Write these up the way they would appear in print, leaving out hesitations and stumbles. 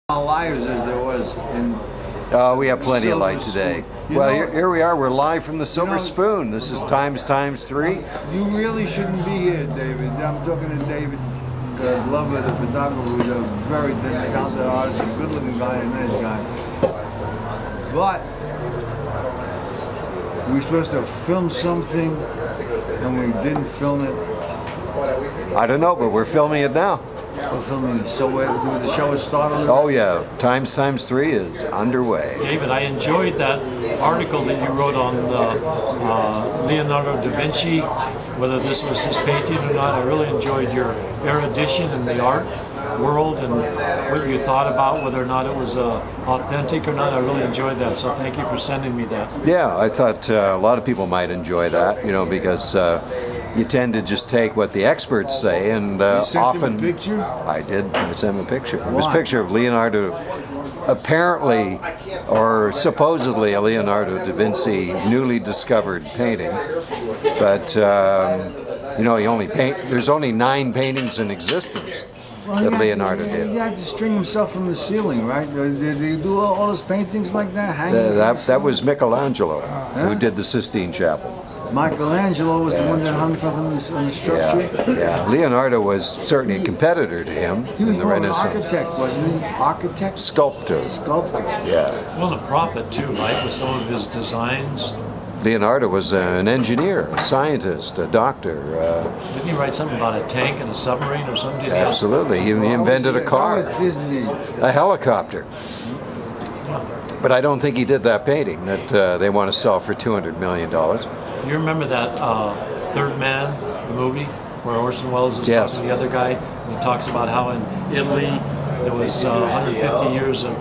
Lives as there was in we have plenty of light today. Well, here we are. We're live from the Silver Spoon. This is times 3. You really shouldn't be here, David. I'm talking to David Glover, the photographer, who's a very talented artist, a good-looking guy, a nice guy. But we were supposed to film something, and we didn't film it. I don't know, but we're filming it now. We're filming it. So the show has started? Oh yeah, times 3 is underway. David, I enjoyed that article that you wrote on Leonardo da Vinci, whether this was his painting or not. I really enjoyed your erudition in the art world and what you thought about whether or not it was authentic or not. I really enjoyed that, so thank you for sending me that. Yeah, I thought a lot of people might enjoy that, you know, because you tend to just take what the experts say, and often. Him a picture? I did. I sent him a picture. It was a picture of Leonardo, apparently or supposedly a Leonardo da Vinci newly discovered painting, but you know, there's only 9 paintings in existence. That Leonardo did. He had to string himself from the ceiling, right? Did he do all those paintings like that? That was Michelangelo, who did the Sistine Chapel. Michelangelo was the one that hung from the structure? Yeah. Leonardo was certainly a competitor to him in the Renaissance. He was an architect, wasn't he? Architect? Sculptor. Sculptor. Yeah. Well, a prophet too, right, with some of his designs. Leonardo was an engineer, a scientist, a doctor. Didn't he write something about a tank and a submarine or something? Absolutely. He invented a car. That was Disney. A helicopter. But I don't think he did that painting that they want to sell for $200 million. You remember that Third Man, the movie, where Orson Welles is talking to the other guy, and he talks about how in Italy there was 150 years of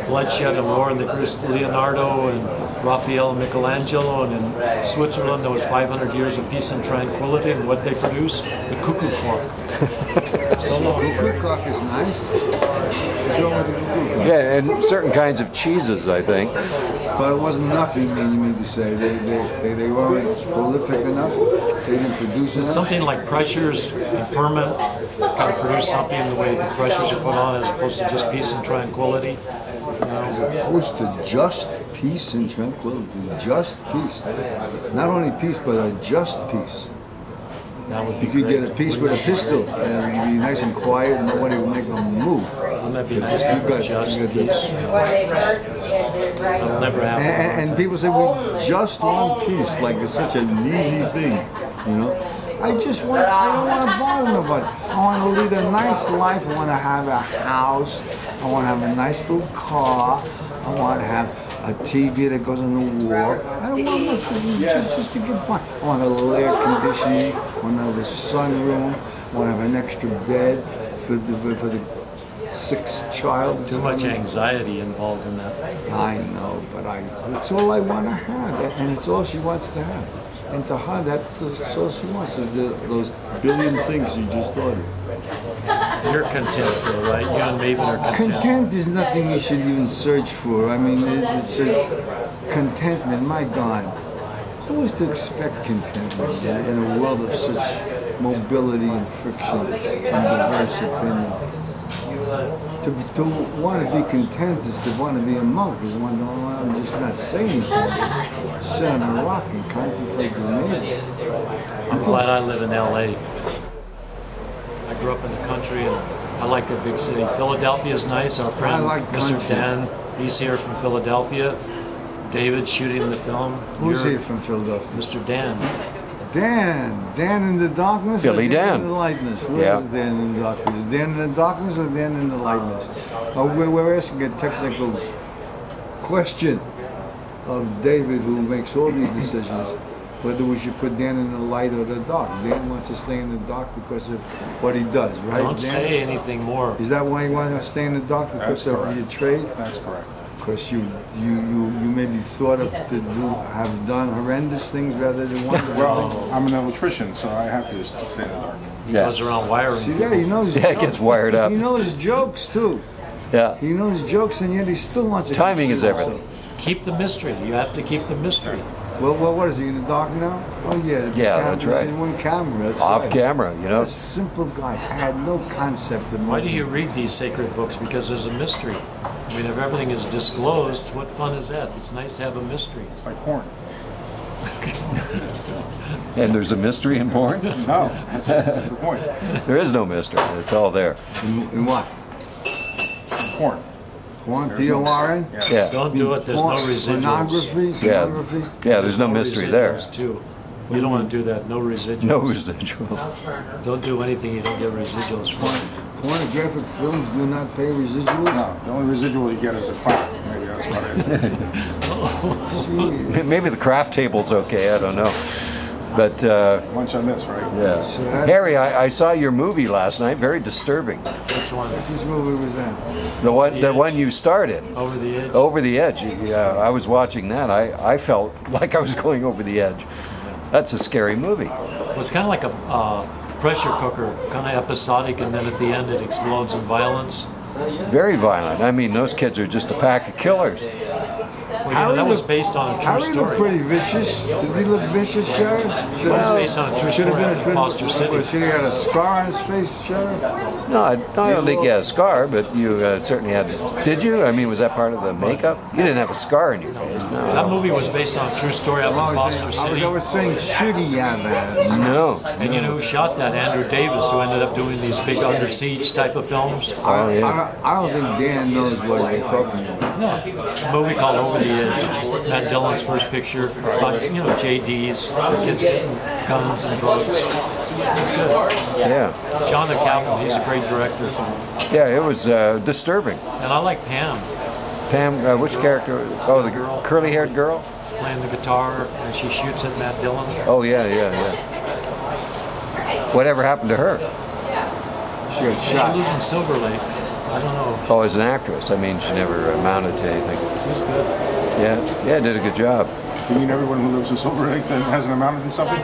bloodshed and war, and they produced Leonardo and Raphael and Michelangelo, and in Switzerland there was 500 years of peace and tranquility, and what they produced? The cuckoo clock. So the cuckoo clock is nice. Yeah, and certain kinds of cheeses, I think. But it wasn't enough, you mean to say. They weren't prolific enough? They didn't produce enough? Something like pressures and ferment kind of produce something the way the pressures are put on as opposed to just peace and tranquility. As opposed to just peace and tranquility. Just peace. Not only peace, but a just peace. You could get a piece with a pistol, and you'd be nice and quiet, and nobody would make them move. Wouldn't that be nice to have just peace? I'll never have and people say, we just want peace, like it's such an easy thing, you know? I don't want to bother nobody. I want to lead a nice life. I want to have a house. I want to have a nice little car. I want to have a TV that goes on the wall. I don't want much, just to get fun. I want a little air conditioning. I want to have a sunroom. I want to have an extra bed for the 6th child. Too much anxiety involved in that. I know, but it's all I want to have, and it's all she wants to have. And to her, that's all she wants, is those billion things she just thought of. You're content, though, right? You and Maven are content. Content is nothing you should even search for. I mean, it's a contentment, my God. Who is to expect contentment in a world of such mobility and friction and diverse opinion? To want to be content is to want to be a monk, is to want to just not say anything. Sit on a rock and contemplate the nature. I'm glad I live in LA. I grew up in the country and I like a big city. Philadelphia is nice. Our friend Mr. Dan, he's here from Philadelphia. David shooting the film. Who's here from Philadelphia? Mr. Dan. Dan in the darkness? Billy or Dan in the lightness? Where is Dan in the darkness? Is Dan in the darkness or Dan in the lightness? We're asking a technical question of David, who makes all these decisions, whether we should put Dan in the light or the dark. Dan wants to stay in the dark because of what he does, right? Don't say anything more. Is that why you want to stay in the dark? Because of your trade? That's correct. Because you maybe thought of have done horrendous things rather than wonderful. Well, I'm an electrician, so I have to stay in the dark. He goes around wiring. See, yeah, he knows. Yeah, it gets wired up. He knows jokes too. Yeah. He knows jokes, and yet he still wants to. Timing is everything. Keep the mystery. You have to keep the mystery. Well, what is he in the dark now? Oh yeah, That's right. This is one camera. That's Off right. camera, you know. A simple guy. I had no concept of Why do motion. you read these sacred books? Because there's a mystery. I mean, if everything is disclosed, what fun is that? It's nice to have a mystery. It's like porn. And there's a mystery in porn? No, that's the point. There is no mystery. It's all there. In what? Porn. Porn? P-O-R-N? Yeah. Don't do it. There's no residuals. Pornography? Yeah. Pornography? Yeah, there's no mystery there. Residuals, too. You don't want to do that. No residuals. No residuals. Don't do anything you don't get residuals for. Pornographic films do not pay residuals? No, the only residual you get is the clout. Maybe that's what it is. Gee. Maybe the craft table's okay, I don't know. But, Lunch on this, right? yeah. So that- Harry, I saw your movie last night, very disturbing. Which one? Which movie was that? The one you stared in. Over the Edge? Over the Edge. Yeah, I was watching that. I felt like I was going over the edge. That's a scary movie. Well, it's kind of like a pressure cooker, kind of episodic, and then at the end it explodes in violence. Very violent. I mean, those kids are just a pack of killers. Well, you know, that was based on a true Harry story. looked pretty vicious. Did he look vicious, Sheriff? It was based on a true Should story have out been of Foster City. Should he had a scar on his face, Sheriff? No, I don't think you had a scar, but you certainly had. Did you? I mean, was that part of the makeup? You didn't have a scar in your face, no. That movie was based on a true story out of Foster City. I was saying, should he have that? No. And you know who shot that? Andrew Davis, who ended up doing these big Under Siege type of films. Oh, yeah. I don't think Dan knows what he's talking about. No, a movie called Over the Edge. Matt Dillon's first picture about, you know, JDs, kids getting guns and drugs. Good. Yeah. John McCaffrey, he's a great director. Yeah, it was disturbing. And I like Pam Pam, which character? Oh, the curly-haired girl? playing the guitar, and she shoots at Matt Dillon. Oh, yeah. Whatever happened to her? She got She shot. lives in Silver Lake. I don't know. Oh, as an actress. I mean, she never amounted to anything. She's good. Yeah, did a good job. You mean everyone who lives in Silver Lake then hasn't amounted to something?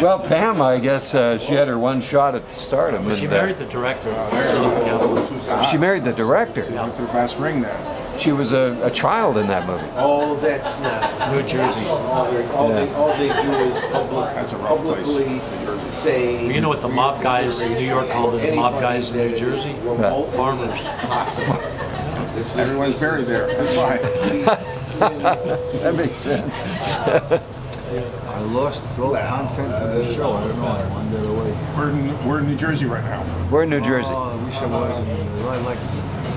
Well, Pam, I guess she had her one shot at stardom. She and, married the director. John McCaffrey. She married the director. Went to the glass ring then. She was a child in that movie. Oh, that's not. New Jersey. All they do is That's a rough place. publicly say. You know what the mob guys in New York called the mob guys in New Jersey? Remotely Farmers. possible. Everyone's buried there. That's why. That makes sense. I lost all the content of the show. I don't know. I wandered away. We're in New Jersey right now. We're in New Jersey. Oh, I wish I was. I like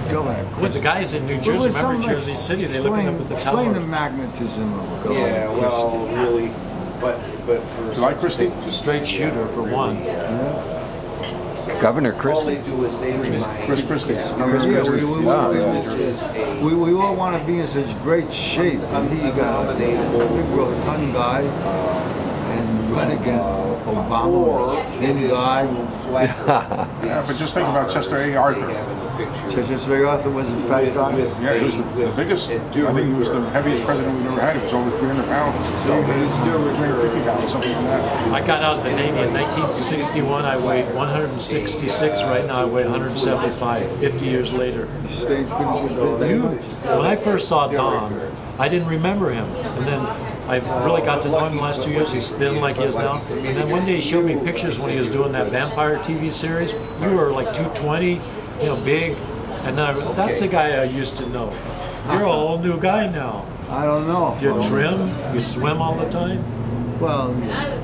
Governor With the guys in New Jersey, remember Jersey City, they're looking up at the Explain the tower. magnetism of Governor Yeah, well, really, but for. Do I, Christie? Straight shooter for one. Governor All Christie. they do is they remind. Chris Christie. Chris Yeah, Christie. This is a we all want to be in such great shape. And he got a big rotund guy and run against Obama, or thin it is guy. to flatter. Yeah, but just think about Chester A. Arthur. Chester Arthur was a fat guy. Yeah, he was the biggest. I think he was the heaviest president we've ever had. He was over 300 pounds. So it is 350 pounds, something like that. I got out of the Navy in 1961. I weighed 166. Right now I weigh 175. 50 years later. Stayed pretty good. When I first saw Don, I didn't remember him. And then I really got to know him the last 2 years. He's thin like he is now. And then one day he showed me pictures when he was doing that vampire TV series. You were like 220, you know, big. And then that's the guy I used to know. You're a whole new guy now. I don't know. You're trim, you swim all the time. Well, yeah.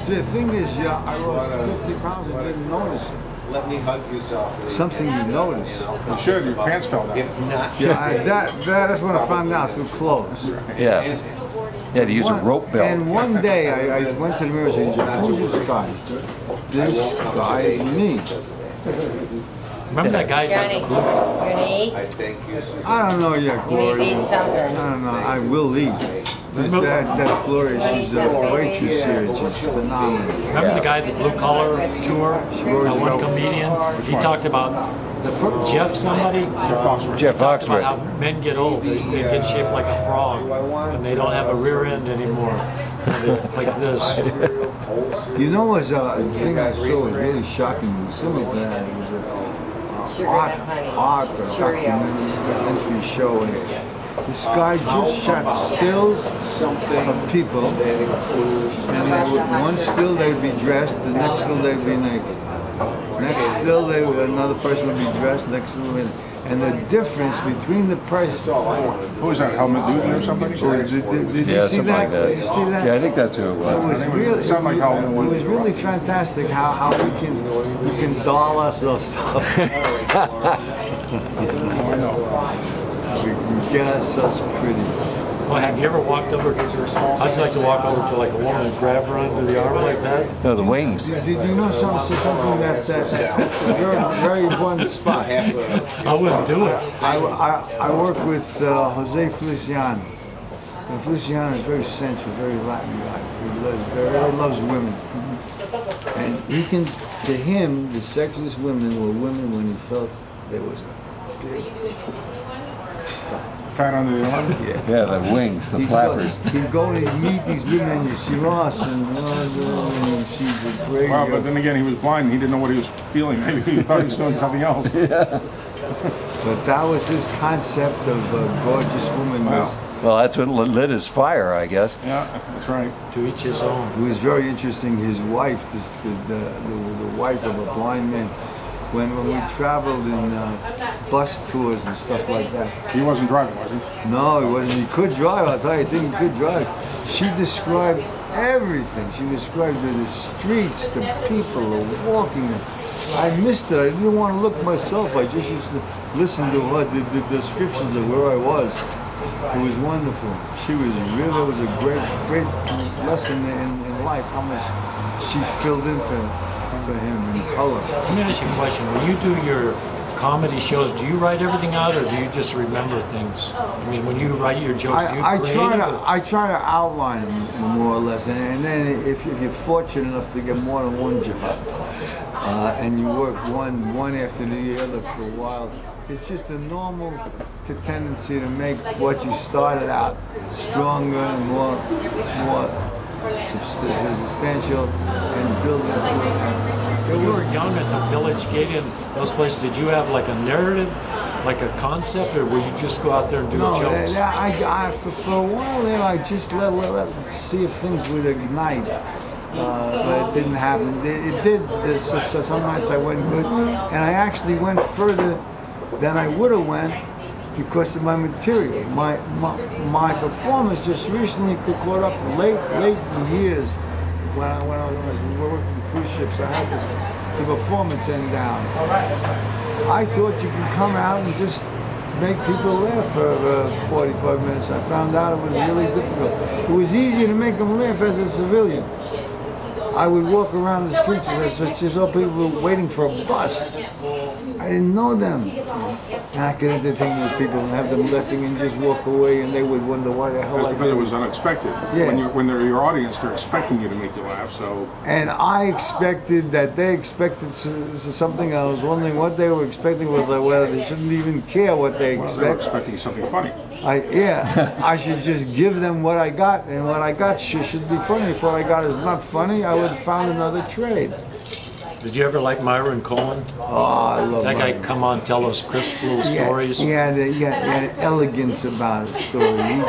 The thing is, yeah, I lost 50 pounds and didn't notice it. Let me hug you softly. Something you notice. You should. Your pants fell down. If not, Yeah, that's what I found out through clothes. Yeah. You had to use a rope belt. And one day I went to the mirror and said, who's this guy? This guy is me. Remember that guy that Johnny, does a blue? you gonna eat? I thank you, Susan. I don't know yet, You need to Gloria. eat something. I don't know. I will eat. That's Gloria. She's a waitress here. She's phenomenal. Remember the guy, the blue collar tour? That one comedian? He talked about Jeff somebody? Jeff Talked about Foxworth. how men get old, they get shaped like a frog, and they don't have a rear end anymore. And they're like this. You know, was a thing I saw was really shocking. Similar to that, it was a art documentary show, and This guy just shot stills of people, and they would, one still they'd be dressed, the next still they'd be naked. Next still another person would be dressed, next still would be, and the difference between the price. Who was that, Helmut Newton or somebody? Did you see that? Did you see that? Yeah, I think that's who it was. It was really fantastic how we can doll ourselves up. We get ourselves pretty. Well, have you ever walked over? How'd you like to walk over to like a woman and grab her under the arm like that? No, the wings. Did you know something that's a very important spot? I wouldn't do it. I work with Jose Feliciano. And Feliciano is very sensual, very Latin guy. He loves women. And he can, to him, the sexiest women were women when he felt there was a big Fat under the arm? Yeah, the wings, the flappers. He'd go and meet these women, and you see Ross, and she's a great. Well, but then again, he was blind, and he didn't know what he was feeling. Maybe he thought he was doing something else. Yeah. But that was his concept of a gorgeous woman. Wow. Well, that's what lit his fire, I guess. Yeah, that's right. To each his own. It was very interesting. His wife, the wife of a blind man, when we traveled in bus tours and stuff like that. He wasn't driving, was he? No, he wasn't. He could drive. I'll tell you, I think he could drive. She described everything. She described the streets, the people, the walking. I missed it. I didn't want to look myself. I just used to listen to the descriptions of where I was. It was wonderful. She was really, it was a great lesson in life, how much she filled in for him in color. Let me ask you a question. When you do your comedy shows, do you write everything out, or do you just remember things? I mean, when you write your jokes, do you I try to outline them more or less, and then if you're fortunate enough to get more than one job, and you work one after the other for a while, it's just a normal tendency to make what you started out stronger and more substantial and build into it. When you were young at the Village Gate and those places, did you have like a narrative, like a concept, or would you just go out there and do jokes? For a while there, I just let see if things would ignite. But it didn't happen. It did. So some nights I went good, and I actually went further than I would have went because of my material. My performance just recently caught up late years when I was working cruise ships. I had the performance end down. I thought you could come out and just make people laugh for 45 minutes. I found out it was really difficult. It was easier to make them laugh as a civilian. I would walk around the streets and just saw people were waiting for a bus. I didn't know them. And I could entertain those people and have them laughing and just walk away, and they would wonder why the hell I did. But it was unexpected. Yeah. When they're your audience, they're expecting you to make you laugh, so... And I expected that they expected something. I was wondering what they were expecting, whether they shouldn't even care what they expect. They were expecting something funny. I should just give them what I got, and what I got should be funny. If what I got is not funny, I would have found another trade. Did you ever like Myron Cohen? Oh, I love that guy. Myron. Come on, tell those crisp little stories. He had an elegance about his story.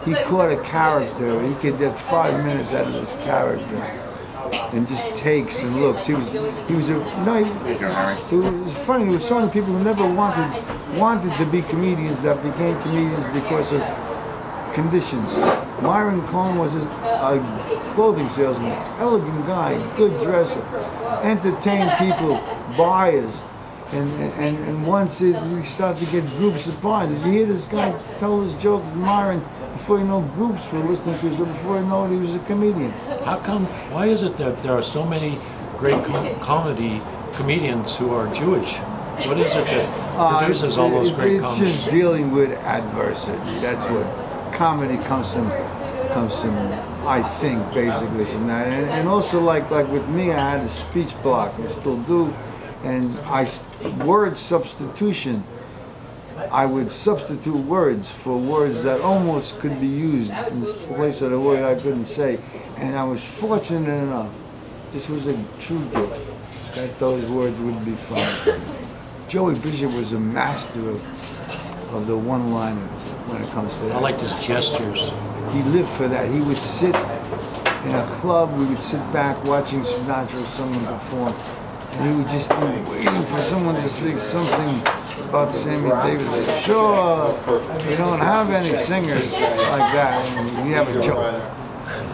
He caught a character. He could get 5 minutes out of this character, and just takes and looks. He was it was funny. There were so many people who never wanted to be comedians that became comedians because of conditions. Myron Cohen was a clothing salesman, elegant guy, good dresser, entertained people, buyers, and once we started to get groups of buyers. Did you hear this guy tell his joke, Myron? Before you know, groups were listening to his joke. Before you know it, he was a comedian. How come? Why is it that there are so many great comedy comedians who are Jewish? What is it that produces all those great comedians? It's just dealing with adversity. That's what comedy comes from, I think, basically from that. And also, like with me, I had a speech block. I still do. And word substitution. I would substitute words for words that almost could be used in place of the word I couldn't say. And I was fortunate enough, this was a true gift, that those words would be found. Joey Bishop was a master of the one-liners. when it comes to that. I liked his gestures. He lived for that. He would sit in a club, we would sit back watching Sinatra or someone perform, and he would just be waiting for someone to say something about Sammy Davis. Like, sure, we don't have any singers like that, and we have a joke.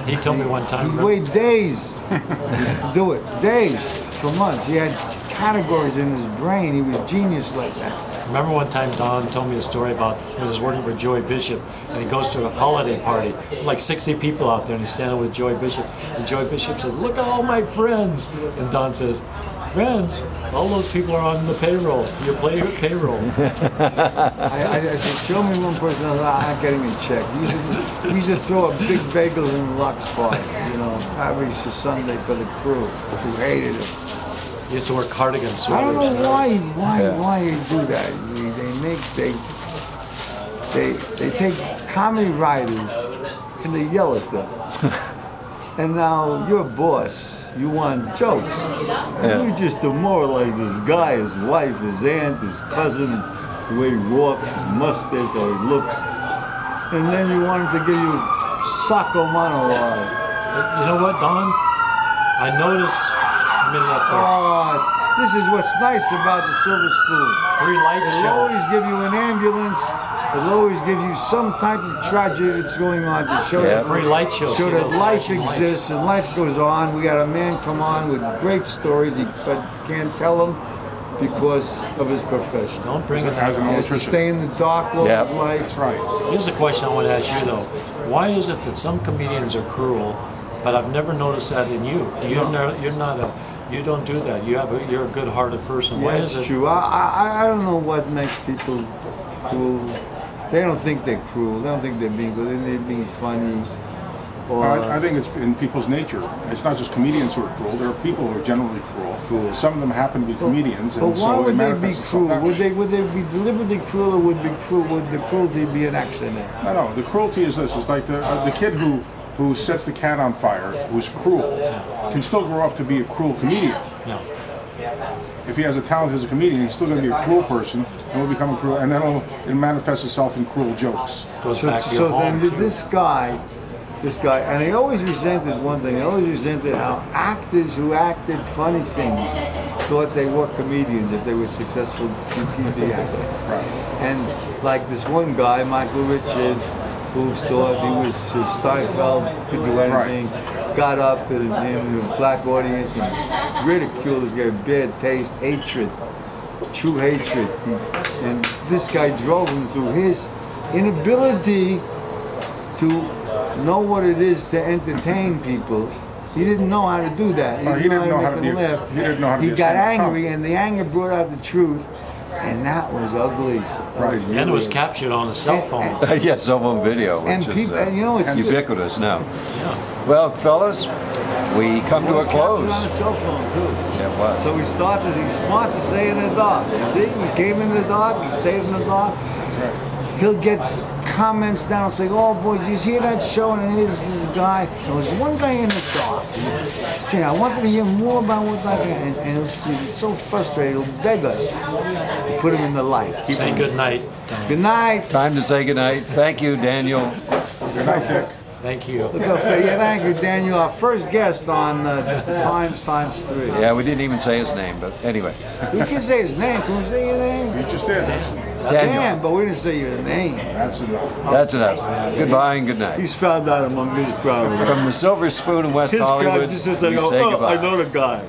He told me one time. He'd wait days to do it, days, for months. He had categories in his brain. He was genius like that. Remember one time Don told me a story about when he was working for Joey Bishop, and he goes to a holiday party, like 60 people out there, and he's standing with Joey Bishop, and Joey Bishop says, "Look at all my friends," and Don says, "Friends? All those people are on the payroll, your payroll." I said, show me one person I'm not getting a check. We used to throw a big bagels in the Lux Park, you know, every Sunday for the crew who hated it. He used to wear cardigan sweaters. I don't know why you do that. They take comedy writers and they yell at them. And now you're a boss. You want jokes. And you just demoralize this guy, his wife, his aunt, his cousin, the way he walks, his mustache, how he looks. And then you want him to give you sacco monologue. You know what, Don? I noticed. This is what's nice about the Silver Spoon. Free light It'll show. always give you an ambulance. It'll always give you some type of tragedy that's going on to show It's a free light show. show See that those life flashing lights. exists and life goes on. We got a man come on with great stories, but can't tell them because of his profession. Don't bring it As an He has to electrician. stay in the dark all Yep. his life. That's right. Here's a question I want to ask you though. Why is it that some comedians are cruel, but I've never noticed that in you? You don't do that. You're a good-hearted person. Why Yeah, is it's it? true. I don't know what makes people cruel. They don't think they're cruel. They don't think they're being good. They think they're being funny. Or I think it's in people's nature. It's not just comedians who are cruel. There are people who are generally cruel. Some of them happen to be comedians, But and why so it would they be manifests itself cruel? that way. Would they be deliberately cruel, or would the cruelty be an accident? No. The cruelty is this. It's like the kid who sets the cat on fire, who's cruel, can still grow up to be a cruel comedian. No. If he has a talent as a comedian, he's still going to be a cruel person, and will become a cruel, and then it manifests itself in cruel jokes. Goes back to your So home. then this guy, and he always resented one thing. He always resented how actors who acted funny things thought they were comedians if they were successful TV actors. Right. And like this one guy, Michael Richard, who thought he was Steinfeld, could do anything, got up in a black audience and ridiculed this guy, bad taste, hatred, true hatred. And this guy drove him through his inability to know what it is to entertain people. He didn't know how to do that. He didn't know how to make be them laugh. he didn't know how to He be a got stand-up angry, comic. and the anger brought out the truth, and that was ugly. That was And it was really- captured on a cell phone. Yeah, cell phone video, And which people, is and you know, it's ubiquitous now. Well, fellas, we come to a close. on a cell phone too. Yeah, it was. So he's smart to stay in the dark. You see, he came in the dark, he stayed in the dark. He'll get comments down saying, "Oh boy, did you hear that show?" And here's this guy. There was one guy in the dark. I wanted to hear more about what that guy. And he's so frustrated. He'll beg us to put him in the light. Say good night. Good night. Time to say goodnight. Thank you, Daniel. Good night, Dick. Thank you. Look how thank you, Daniel. Our first guest on Times 3. Yeah, we didn't even say his name, but anyway. We can say his name. Can we say your name? You just did. Daniel. Dan, but we didn't say your name. That's enough. That's enough. Goodbye and good night. He's found out among this crowd. From the Silver Spoon in West His crowd Hollywood, just sits we there and say go, "Oh, goodbye. I know the guy."